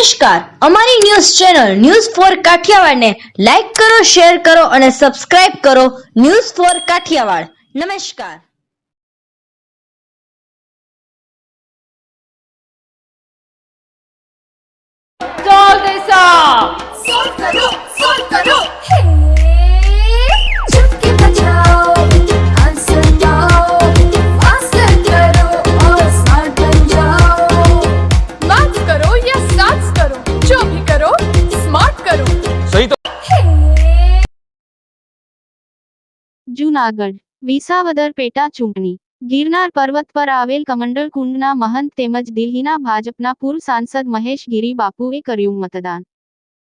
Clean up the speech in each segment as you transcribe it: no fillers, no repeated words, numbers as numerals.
નમસ્કાર, અમારી news channel news for Kathiawad ને લાઈક કરો, શેર કરો અને સબસ્ક્રાઇબ કરો. News for Kathiawad. નમસ્કાર. Solve this up. Solve करो हे चुटकी बजाओ आंसर पाओ आंसर करो और स्मार्ट बन जाओ Maths करो या stats करो, जो भी करो स्मार्ट करो. सही तो हे જૂનાગઢ વિસાવદર પેટા ચૂંટણી. ગિરનાર પર્વત પર આવેલ કમંડલ કુંડના મહંત તેમજ દિલ્હીના ભાજપના પૂર્વ સાંસદ મહેશ ગીરી બાપુએ કર્યું મતદાન.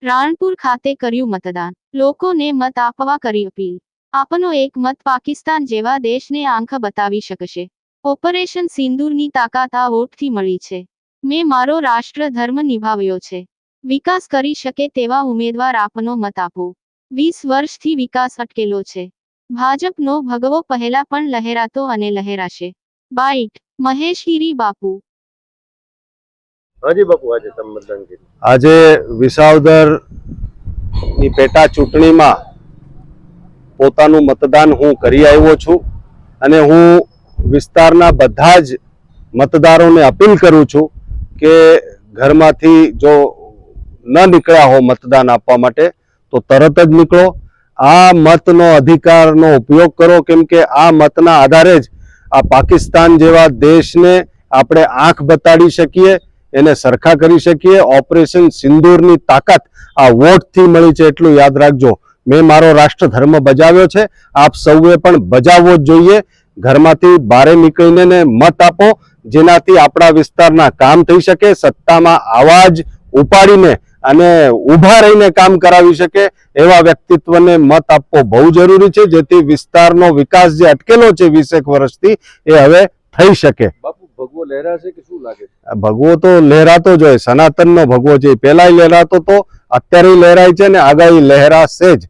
રાણપુર ખાતે કર્યું મતદાન. લોકોને મત આપવા કરી અપીલ. આપનો એક મત પાકિસ્તાન જેવા દેશને આંખ બતાવી શકશે. ઓપરેશન સિંદૂરની તાકાત આ વોટથી મળી છે. મેં મારો રાષ્ટ્ર ધર્મ નિભાવ્યો છે. વિકાસ કરી શકે તેવા ઉમેદવાર આપનો મત આપો. 20 વર્ષથી વિકાસ અટકેલો છે. ભાજપનો ભગવો પહેલા પણ લહેરાતો અને લહેરાશે. બાઇટ મહેશ ગીરી બાપુ. હાજી બાપુ, આજે તમે મતદાન કર્યું. આજે વિસાવદર ની પેટા ચૂંટણીમાં પોતાનું મતદાન હું કરી આવ્યો છું અને હું વિસ્તારના બધા જ મતદારોને અપીલ કરું છું કે ઘરમાંથી જો ન નીકળ્યા હો મતદાન આપવા માટે તો તરત જ નીકળો. આ મતનો અધિકારનો ઉપયોગ કરો, કેમ કે આ મતના આધારે જ આ પાકિસ્તાન જેવા દેશને આપણે આંખ બતાડી શકીએ, એને સરખા કરી શકીએ. ઓપરેશન સિંદૂરની તાકાત આ વોટથી મળી છે, એટલું યાદ રાખજો. મેં મારો રાષ્ટ્ર ધર્મ બજાવ્યો છે, આપ સૌએ પણ બજાવવો જ જોઈએ. ઘરમાંથી બહાર નીકળીને મત આપો, જેનાથી આપણા વિસ્તારના કામ થઈ શકે. સત્તામાં આવાજ ઉપાડીને અને ઊભા રહીને કામ કરાવી શકે એવા વ્યક્તિત્વને મત આપવો બહુ જરૂરી છે, જેથી વિસ્તારનો વિકાસ જે અટકેલો છે 20 વર્ષથી એ હવે થઈ શકે. બાપુ ભગવો લહેરાશે કે શું લાગે? ભગવો તો લહેરાતો જ હોય, સનાતનનો ભગવો છે. પહેલા લહેરાતો તો, અત્યારે લહેરાય છે ને આગાહી લહેરાશે જ.